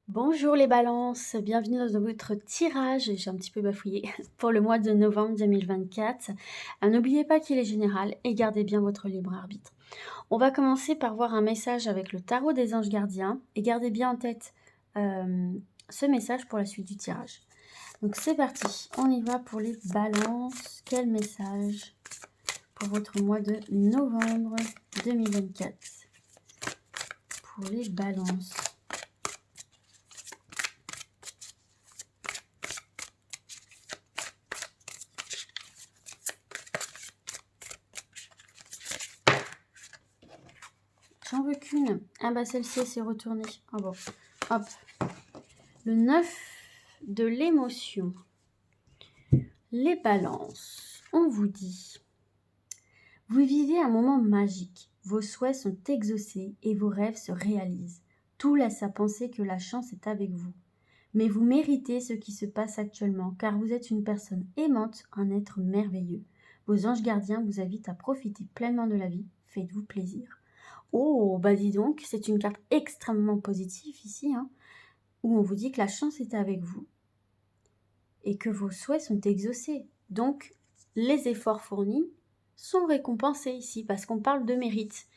Bonjour les balances, bienvenue dans votre tirage, j'ai un petit peu bafouillé, pour le mois de novembre 2024. N'oubliez pas qu'il est général et gardez bien votre libre arbitre. On va commencer par voir un message avec le tarot des anges gardiens et gardez bien en tête ce message pour la suite du tirage. Donc c'est parti, on y va pour les balances. Quel message pour votre mois de novembre 2024 pour les balances? J'en veux qu'une. Ah bah celle-ci s'est retournée. Ah bon. Hop. Le 9 de l'émotion. Les balances. On vous dit. Vous vivez un moment magique. Vos souhaits sont exaucés et vos rêves se réalisent. Tout laisse à penser que la chance est avec vous. Mais vous méritez ce qui se passe actuellement car vous êtes une personne aimante, un être merveilleux. Vos anges gardiens vous invitent à profiter pleinement de la vie. Faites-vous plaisir. Oh, bah dis donc, c'est une carte extrêmement positive ici, hein, où on vous dit que la chance est avec vous et que vos souhaits sont exaucés. Donc, les efforts fournis sont récompensés ici parce qu'on parle de mérite.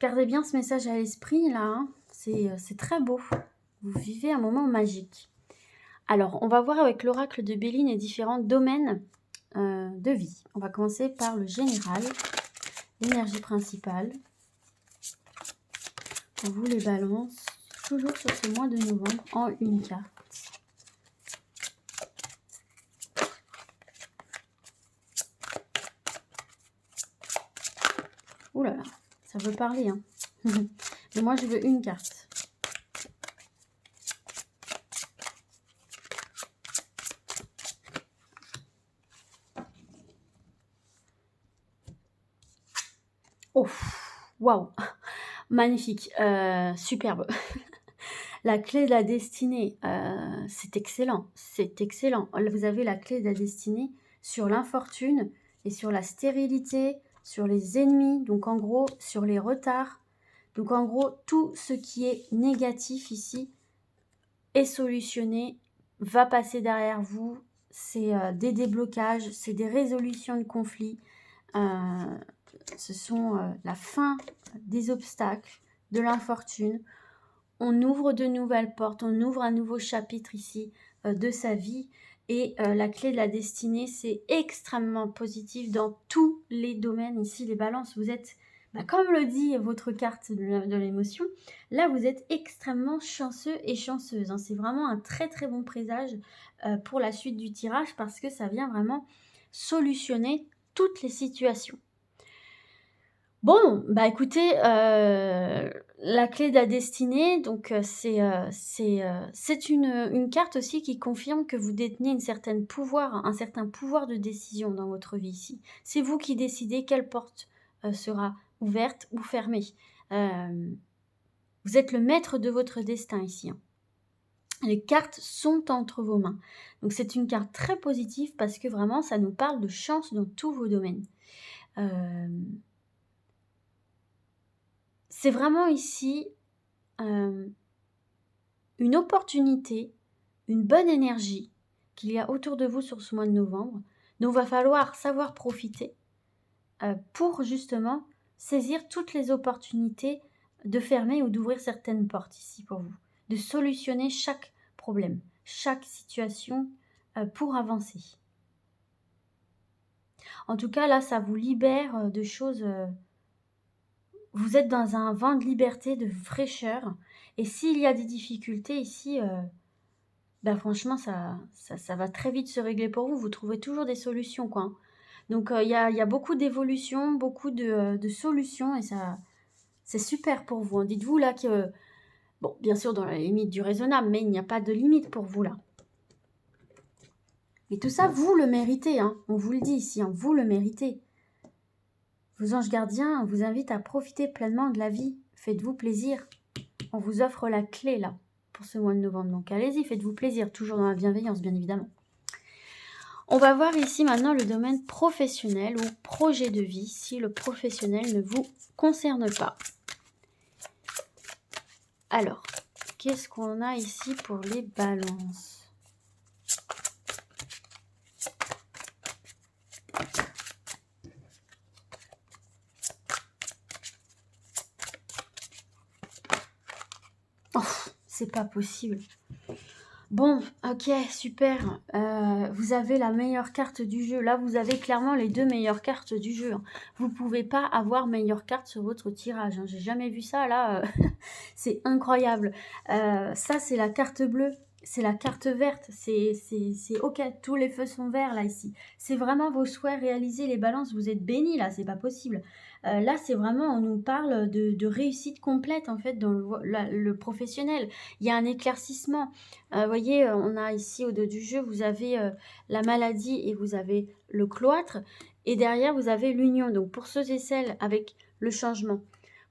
Gardez bien ce message à l'esprit là, hein, c'est très beau. Vous vivez un moment magique. Alors, on va voir avec l'oracle de Béline les différents domaines de vie. On va commencer par le général, l'énergie principale. Pour vous les balances, toujours sur ce mois de novembre, en une carte. Ouh là là, ça veut parler, hein. Mais moi, je veux une carte. Oh, waouh, magnifique, superbe. La clé de la destinée, c'est excellent, c'est excellent. Vous avez la clé de la destinée sur l'infortune et sur la stérilité, sur les ennemis, donc en gros, sur les retards. Donc en gros, tout ce qui est négatif ici est solutionné, va passer derrière vous. C'est des déblocages, c'est des résolutions de conflits. Ce sont la fin des obstacles, de l'infortune. On ouvre de nouvelles portes, on ouvre un nouveau chapitre ici de sa vie. Et la clé de la destinée, c'est extrêmement positif dans tous les domaines. Ici, les balances, vous êtes, comme le dit votre carte de l'émotion, là, vous êtes extrêmement chanceux et chanceuse, hein. C'est vraiment un très très bon présage pour la suite du tirage parce que ça vient vraiment solutionner toutes les situations. Bon, bah écoutez, la clé de la destinée, donc c'est une carte aussi qui confirme que vous détenez un certain pouvoir de décision dans votre vie ici. C'est vous qui décidez quelle porte sera ouverte ou fermée. Vous êtes le maître de votre destin ici, hein. Les cartes sont entre vos mains. Donc c'est une carte très positive parce que vraiment ça nous parle de chance dans tous vos domaines. C'est vraiment ici une opportunité, une bonne énergie qu'il y a autour de vous sur ce mois de novembre, dont il va falloir savoir profiter pour justement saisir toutes les opportunités de fermer ou d'ouvrir certaines portes ici pour vous, de solutionner chaque problème, chaque situation pour avancer. En tout cas, là, ça vous libère de choses. Vous êtes dans un vent de liberté, de fraîcheur. Et s'il y a des difficultés ici, franchement, ça va très vite se régler pour vous. Vous trouvez toujours des solutions, quoi, hein. Donc, il y a beaucoup d'évolutions, beaucoup de solutions. Et ça, c'est super pour vous, hein. Dites-vous là que, bon, bien sûr, dans la limite du raisonnable, mais il n'y a pas de limite pour vous là. Et tout ça, vous le méritez, hein. On vous le dit ici, hein, vous le méritez. Vos anges gardiens vous invitent à profiter pleinement de la vie. Faites-vous plaisir. On vous offre la clé là pour ce mois de novembre. Donc allez-y, faites-vous plaisir, toujours dans la bienveillance bien évidemment. On va voir ici maintenant le domaine professionnel ou projet de vie si le professionnel ne vous concerne pas. Alors, qu'est-ce qu'on a ici pour les balances? Oh, c'est pas possible. Bon, ok, super. Vous avez la meilleure carte du jeu. Là, vous avez clairement les 2 meilleures cartes du jeu. Vous pouvez pas avoir meilleure carte sur votre tirage. J'ai jamais vu ça, là. C'est incroyable. Ça, c'est la carte bleue. C'est la carte verte. C'est ok. Tous les feux sont verts, là, ici. C'est vraiment vos souhaits réalisés, les balances. Vous êtes bénis, là. C'est pas possible. Là, c'est vraiment, on nous parle de réussite complète, en fait, dans le professionnel. Il y a un éclaircissement. Vous voyez, on a ici au dos du jeu, vous avez la maladie et vous avez le cloître. Et derrière, vous avez l'union. Donc, pour ceux et celles avec le changement.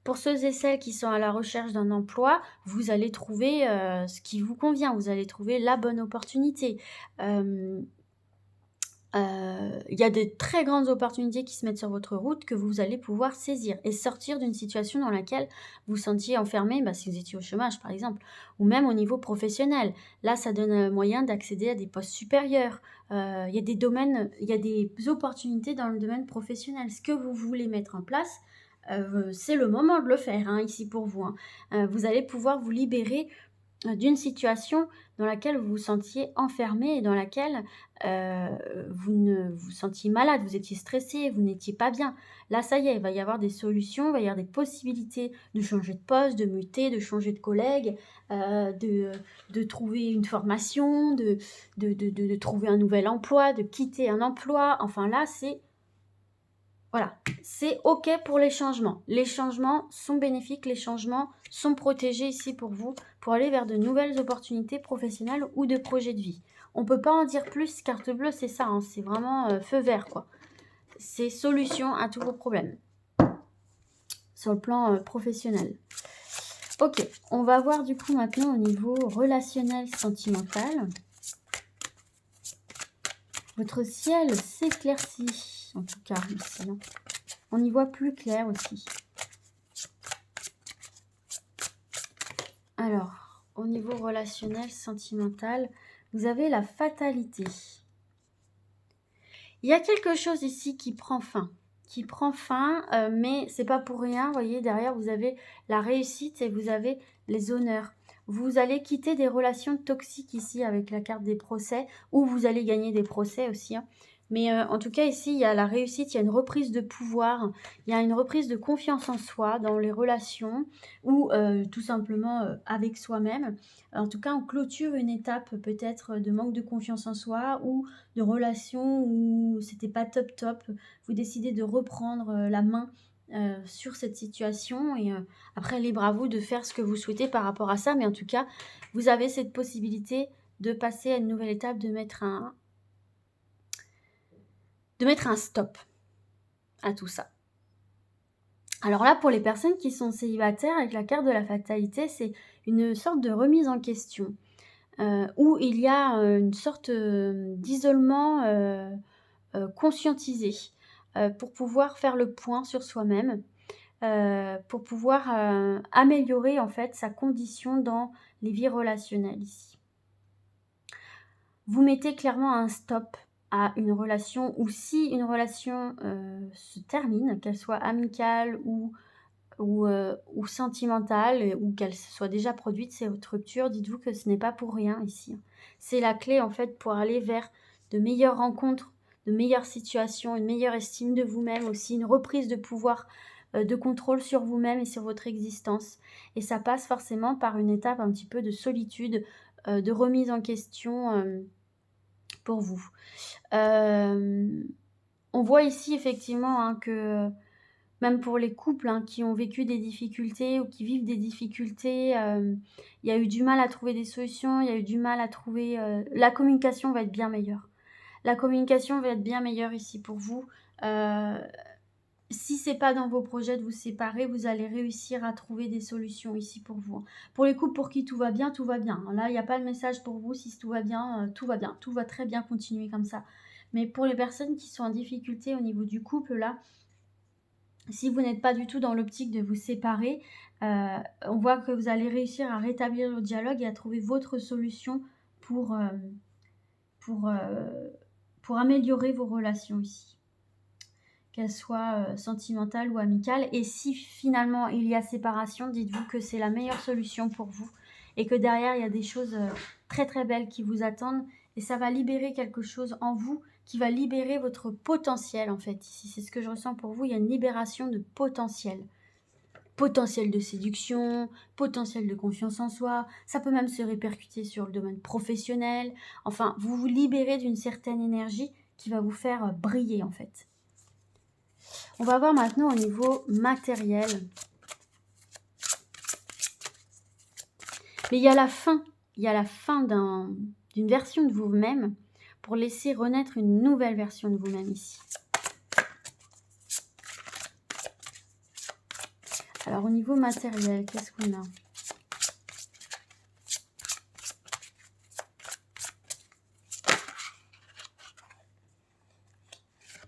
Pour ceux et celles qui sont à la recherche d'un emploi, vous allez trouver ce qui vous convient. Vous allez trouver la bonne opportunité. Il y a des très grandes opportunités qui se mettent sur votre route que vous allez pouvoir saisir et sortir d'une situation dans laquelle vous vous sentiez enfermé, si vous étiez au chômage par exemple, ou même au niveau professionnel. Là, ça donne moyen d'accéder à des postes supérieurs. Il y a des domaines, il y a des opportunités dans le domaine professionnel. Ce que vous voulez mettre en place, c'est le moment de le faire ici pour vous. Vous allez pouvoir vous libérer d'une situation dans laquelle vous vous sentiez enfermé et dans laquelle vous vous sentiez malade, vous étiez stressé, vous n'étiez pas bien. Là, ça y est, il va y avoir des solutions, il va y avoir des possibilités de changer de poste, de muter, de changer de collègue, de trouver une formation, de trouver un nouvel emploi, de quitter un emploi. Enfin là, voilà, c'est OK pour les changements. Les changements sont bénéfiques, les changements sont protégés ici pour vous, pour aller vers de nouvelles opportunités professionnelles ou de projets de vie. On ne peut pas en dire plus, carte bleue, c'est ça, c'est vraiment feu vert, quoi. C'est solution à tous vos problèmes, sur le plan professionnel. OK, on va voir du coup maintenant au niveau relationnel, sentimental. Votre ciel s'éclaircit, en tout cas ici. On y voit plus clair aussi. Alors, au niveau relationnel, sentimental, vous avez la fatalité. Il y a quelque chose ici qui prend fin. Mais c'est pas pour rien. Vous voyez, derrière, vous avez la réussite et vous avez les honneurs. Vous allez quitter des relations toxiques ici avec la carte des procès, ou vous allez gagner des procès aussi. Mais en tout cas, ici, il y a la réussite, il y a une reprise de pouvoir, il y a une reprise de confiance en soi dans les relations, ou tout simplement avec soi-même. En tout cas, on clôture une étape peut-être de manque de confiance en soi, ou de relations où c'était pas top. Vous décidez de reprendre la main sur cette situation et après libre à vous de faire ce que vous souhaitez par rapport à ça, mais en tout cas vous avez cette possibilité de passer à une nouvelle étape, de mettre un stop à tout ça. Alors là, pour les personnes qui sont célibataires, avec la carte de la fatalité, c'est une sorte de remise en question où il y a une sorte d'isolement conscientisé pour pouvoir faire le point sur soi-même, pour pouvoir améliorer en fait sa condition dans les vies relationnelles ici. Vous mettez clairement un stop à une relation, ou si une relation se termine, qu'elle soit amicale ou sentimentale, ou qu'elle soit déjà produite, cette rupture, dites-vous que ce n'est pas pour rien ici. C'est la clé en fait pour aller vers de meilleures rencontres, de meilleures situations, une meilleure estime de vous-même aussi, une reprise de pouvoir, de contrôle sur vous-même et sur votre existence. Et ça passe forcément par une étape un petit peu de solitude, de remise en question pour vous. On voit ici effectivement que même pour les couples qui ont vécu des difficultés ou qui vivent des difficultés, il y a eu du mal à trouver des solutions, il y a eu du mal à trouver... la communication va être bien meilleure. La communication va être bien meilleure ici pour vous. Si c'est pas dans vos projets de vous séparer, vous allez réussir à trouver des solutions ici pour vous. Pour les couples pour qui tout va bien, tout va bien. Là, il n'y a pas de message pour vous. Si tout va bien, tout va bien. Tout va très bien continuer comme ça. Mais pour les personnes qui sont en difficulté au niveau du couple, là, si vous n'êtes pas du tout dans l'optique de vous séparer, On voit que vous allez réussir à rétablir le dialogue et à trouver votre solution pour améliorer vos relations ici, qu'elles soient sentimentales ou amicales. Et si finalement il y a séparation, dites-vous que c'est la meilleure solution pour vous et que derrière il y a des choses très très belles qui vous attendent et ça va libérer quelque chose en vous qui va libérer votre potentiel en fait. Ici, c'est ce que je ressens pour vous, il y a une libération de potentiel. Potentiel de séduction, potentiel de confiance en soi, ça peut même se répercuter sur le domaine professionnel. Enfin, vous vous libérez d'une certaine énergie qui va vous faire briller en fait. On va voir maintenant au niveau matériel. Mais il y a la fin d'une version de vous-même pour laisser renaître une nouvelle version de vous-même ici. Alors, au niveau matériel, qu'est-ce qu'on a?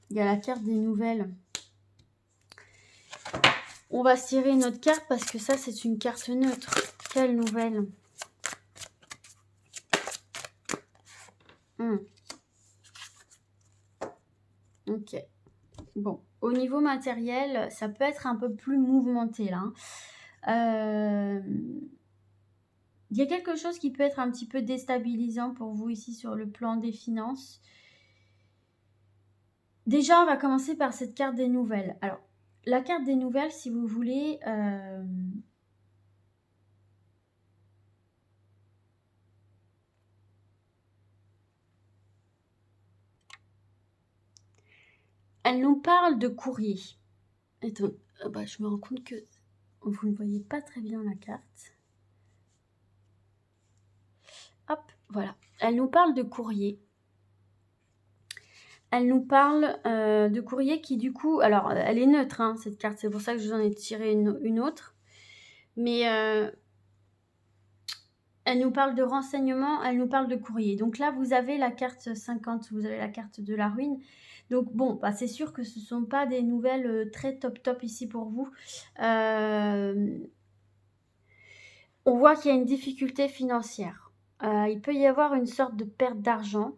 Il y a la carte des nouvelles. On va se tirer une autre carte parce que ça, c'est une carte neutre. Quelle nouvelle? Ok. Bon, au niveau matériel, ça peut être un peu plus mouvementé là. Il y a quelque chose qui peut être un petit peu déstabilisant pour vous ici sur le plan des finances. Déjà, on va commencer par cette carte des nouvelles. Alors, la carte des nouvelles, si vous voulez, elle nous parle de courrier. Attends, je me rends compte que vous ne voyez pas très bien la carte. Hop, voilà. Elle nous parle de courrier. Elle nous parle de courrier qui du coup... Alors, elle est neutre, hein, cette carte. C'est pour ça que je vous en ai tiré une autre. Mais elle nous parle de renseignements, elle nous parle de courrier. Donc là, vous avez la carte 50, vous avez la carte de la ruine. Donc bon, c'est sûr que ce ne sont pas des nouvelles très top ici pour vous. On voit qu'il y a une difficulté financière. Il peut y avoir une sorte de perte d'argent.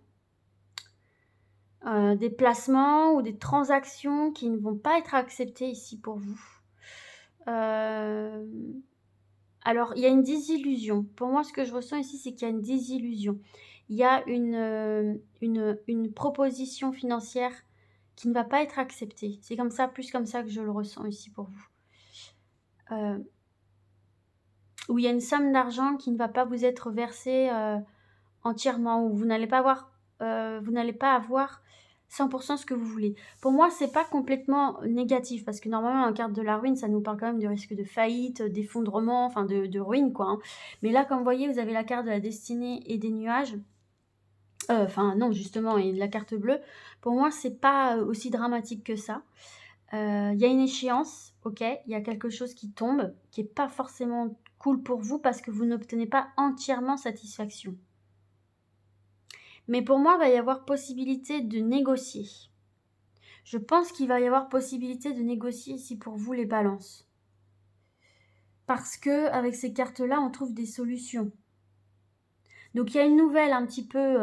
Des placements ou des transactions qui ne vont pas être acceptées ici pour vous. Alors, il y a une désillusion. Pour moi, ce que je ressens ici, c'est qu'il y a une désillusion. Il y a une proposition financière qui ne va pas être acceptée. C'est comme ça, plus comme ça que je le ressens ici pour vous. Où il y a une somme d'argent qui ne va pas vous être versée entièrement, où vous n'allez pas avoir 100% ce que vous voulez. Pour moi, c'est pas complètement négatif parce que normalement, en carte de la ruine, ça nous parle quand même de risque de faillite, d'effondrement, enfin de ruine quoi. Hein. Mais là, comme vous voyez, vous avez la carte de la destinée et des nuages. Enfin non, justement, et de la carte bleue. Pour moi, c'est pas aussi dramatique que ça. Il y a une échéance, ok. Il y a quelque chose qui tombe, qui est pas forcément cool pour vous parce que vous n'obtenez pas entièrement satisfaction. Mais pour moi, il va y avoir possibilité de négocier. Je pense qu'il va y avoir possibilité de négocier ici pour vous les balances. Parce que avec ces cartes-là, on trouve des solutions. Donc il y a une nouvelle un petit peu,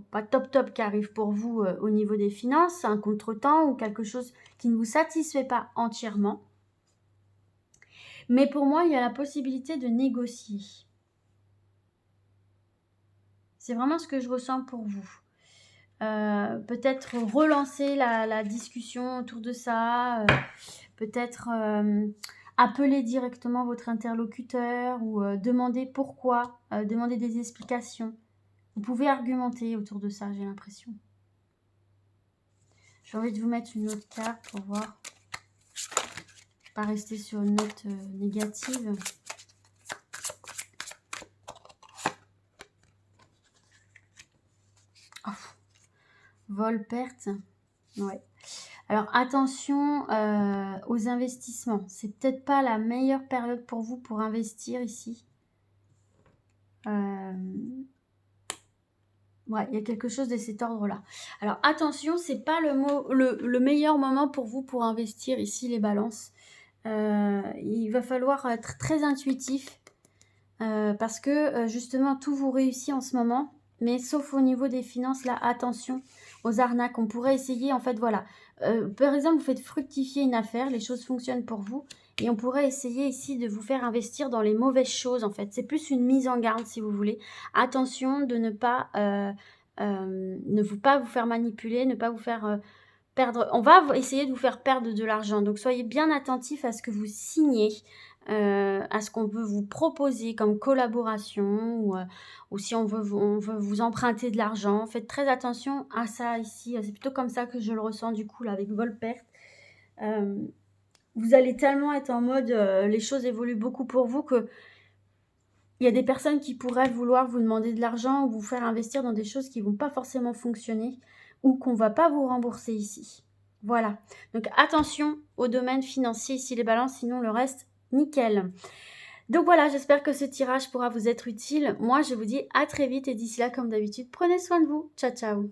pas top qui arrive pour vous au niveau des finances, un contretemps ou quelque chose qui ne vous satisfait pas entièrement. Mais pour moi, il y a la possibilité de négocier. C'est vraiment ce que je ressens pour vous. Peut-être relancer la discussion autour de ça, peut-être appeler directement votre interlocuteur ou demander pourquoi, demander des explications. Vous pouvez argumenter autour de ça, j'ai l'impression. J'ai envie de vous mettre une autre carte pour voir. Pas rester sur une note négative. Oh. Vol, perte. Ouais. Alors attention aux investissements. C'est peut-être pas la meilleure période pour vous pour investir ici. Ouais, il y a quelque chose de cet ordre-là. Alors attention, c'est pas le meilleur moment pour vous pour investir ici les balances. Il va falloir être très intuitif parce que justement tout vous réussit en ce moment, mais sauf au niveau des finances, là, attention aux arnaques. On pourrait essayer, en fait, voilà. Par exemple, vous faites fructifier une affaire, les choses fonctionnent pour vous, et on pourrait essayer ici de vous faire investir dans les mauvaises choses, en fait. C'est plus une mise en garde, si vous voulez. Attention de ne pas pas vous faire manipuler, ne pas vous faire perdre. On va essayer de vous faire perdre de l'argent. Donc, soyez bien attentifs à ce que vous signez, à ce qu'on veut vous proposer comme collaboration ou si on veut vous emprunter de l'argent. Faites très attention à ça ici. C'est plutôt comme ça que je le ressens du coup là avec Volperte. Vous allez tellement être en mode les choses évoluent beaucoup pour vous que il y a des personnes qui pourraient vouloir vous demander de l'argent ou vous faire investir dans des choses qui ne vont pas forcément fonctionner ou qu'on ne va pas vous rembourser ici. Voilà. Donc attention au domaine financier ici les balances, sinon le reste, nickel. Donc voilà, j'espère que ce tirage pourra vous être utile. Moi, je vous dis à très vite et d'ici là, comme d'habitude, prenez soin de vous. Ciao, ciao.